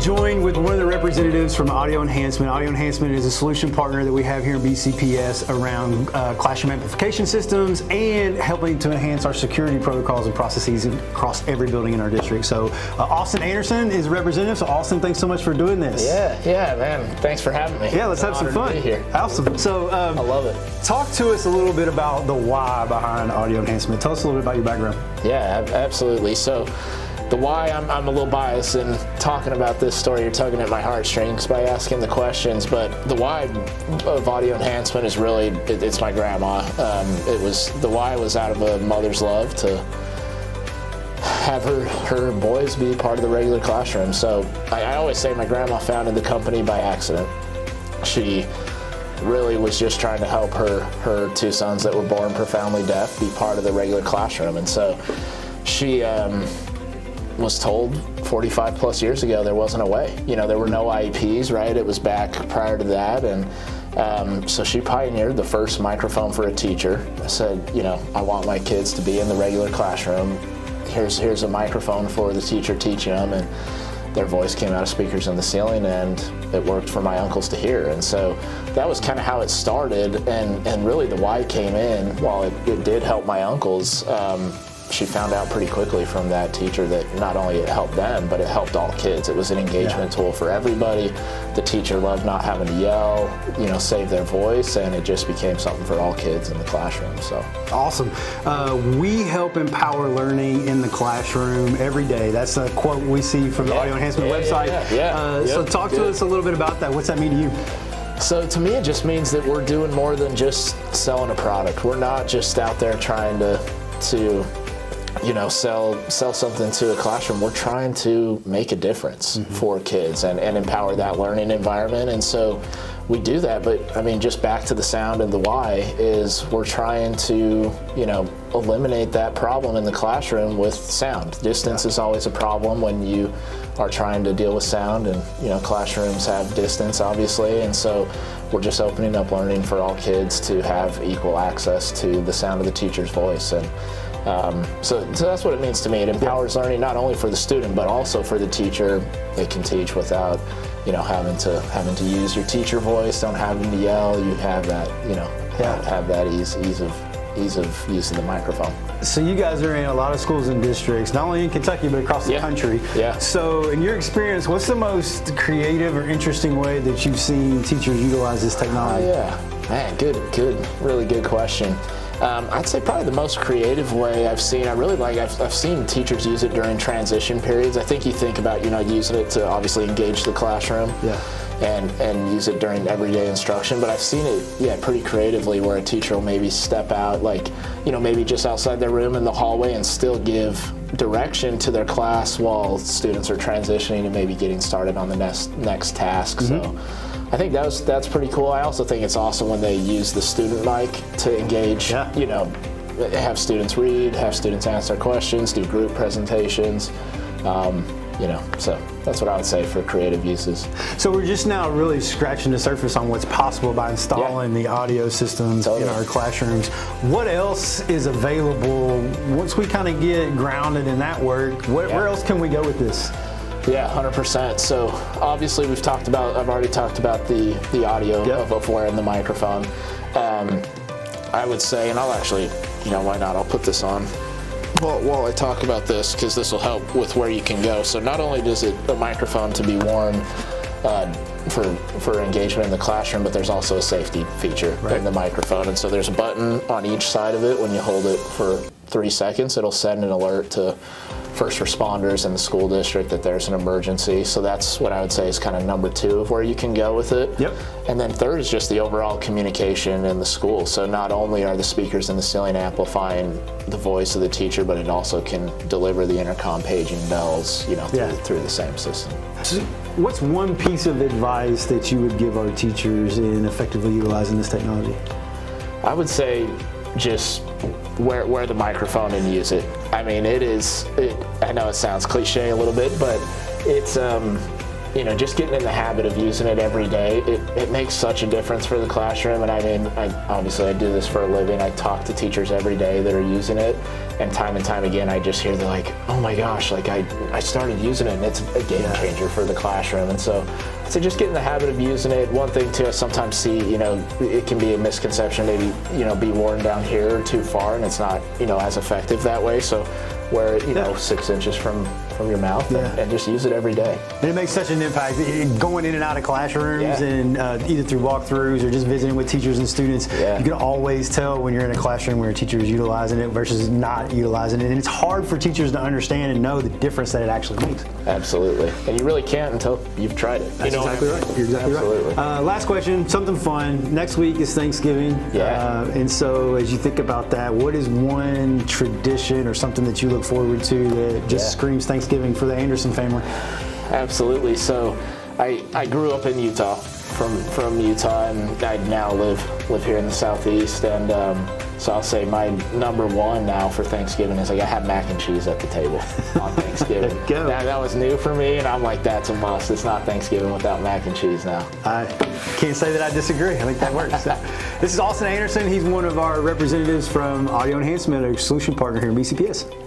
joined with one of the representatives from Audio Enhancement. Audio Enhancement is a solution partner that we have here in BCPS around classroom amplification systems and helping to enhance our security protocols and processes across every building in our district. So Austin Anderson is a representative. So Austin, thanks so much for doing this. Yeah, man. Thanks for having me. Yeah, let's have some fun. To be here. Awesome. So I love it. Talk to us a little bit about the why behind Audio Enhancement. Tell us a little bit about your background. Yeah, absolutely. So the why, I'm a little biased in talking about this story. You're tugging at my heartstrings by asking the questions, but the why of Audio Enhancement is really, it's my grandma. The why was out of a mother's love to have her boys be part of the regular classroom. So I always say my grandma founded the company by accident. She really was just trying to help her two sons that were born profoundly deaf be part of the regular classroom. And so she was told 45 plus years ago there wasn't a way. There were no IEPs, right? It was back prior to that. And so she pioneered the first microphone for a teacher. I said, I want my kids to be in the regular classroom. Here's a microphone for the teacher teaching them. And their voice came out of speakers in the ceiling, and it worked for my uncles to hear. And so that was kind of how it started. And really the why came in, while it did help my uncles, she found out pretty quickly from that teacher that not only it helped them, but it helped all kids. It was an engagement tool for everybody. The teacher loved not having to yell, save their voice, and it just became something for all kids in the classroom. So awesome. We help empower learning in the classroom every day. That's a quote we see from the Audio Enhancement website. So talk to us a little bit about that. What's that mean to you? So to me, it just means that we're doing more than just selling a product. We're not just out there trying to sell something to a classroom. We're trying to make a difference for kids and empower that learning environment. And so we do that, but just back to the sound and the why is we're trying to, eliminate that problem in the classroom with sound. Distance is always a problem when you are trying to deal with sound, and, classrooms have distance, obviously. And so we're just opening up learning for all kids to have equal access to the sound of the teacher's voice. And so that's what it means to me. It empowers learning not only for the student, but also for the teacher. They can teach without, having to use your teacher voice, don't having to yell. You have that, have that ease of using the microphone. So you guys are in a lot of schools and districts, not only in Kentucky, but across the country. Yeah. So in your experience, what's the most creative or interesting way that you've seen teachers utilize this technology? Man, good, really good question. I'd say probably the most creative way I've seen, I've seen teachers use it during transition periods. I think you think about, using it to obviously engage the classroom and use it during everyday instruction. But I've seen it, pretty creatively, where a teacher will maybe step out, maybe just outside their room in the hallway and still give direction to their class while students are transitioning and maybe getting started on the next task. So I think that's pretty cool. I also think it's awesome when they use the student mic to engage, have students read, have students answer questions, do group presentations, so that's what I would say for creative uses. So we're just now really scratching the surface on what's possible by installing the audio systems in our classrooms. What else is available once we kind of get grounded in that work? Where else can we go with this? Yeah, 100%. So obviously I've already talked about the audio of wearing the microphone. I would say, and I'll actually, why not? I'll put this on while I talk about this, because this will help with where you can go. So not only does it a microphone to be worn for engagement in the classroom, but there's also a safety feature in the microphone. And so there's a button on each side of it. When you hold it for 3 seconds, it'll send an alert to first responders in the school district that there's an emergency. So that's what I would say is kind of number 2 of where you can go with it. And then third is just the overall communication in the school. So not only are the speakers in the ceiling amplifying the voice of the teacher, but it also can deliver the intercom paging bells, through the same system. So what's one piece of advice that you would give our teachers in effectively utilizing this technology? I would say just wear the microphone and use it. I know it sounds cliche a little bit, but it's just getting in the habit of using it every day, it makes such a difference for the classroom. And I mean, obviously I do this for a living. I talk to teachers every day that are using it, and time again, I just hear they're like, oh my gosh, like I started using it and it's a game changer for the classroom. And so just get in the habit of using it. One thing too, I sometimes see, it can be a misconception, maybe, be worn down here too far and it's not, as effective that way. So wear it, 6 inches from your mouth and just use it every day. And it makes such an impact going in and out of classrooms and either through walkthroughs or just visiting with teachers and students. You can always tell when you're in a classroom where a teacher is utilizing it versus not utilizing it. And it's hard for teachers to understand and know the difference that it actually makes. Absolutely. And you really can't until you've tried it. That's exactly right. You're exactly right. Last question, something fun. Next week is Thanksgiving. And so as you think about that, what is one tradition or something that you look forward to that just screams Thanksgiving for the Anderson family? Absolutely. So I grew up in Utah, from Utah, and I now live here in the Southeast. And so I'll say my number one now for Thanksgiving is I have mac and cheese at the table on Thanksgiving. That was new for me, and I'm like, that's a must. It's not Thanksgiving without mac and cheese now. I can't say that I disagree. I think that works. This is Austin Anderson. He's one of our representatives from Audio Enhancement, a solution partner here in BCPS.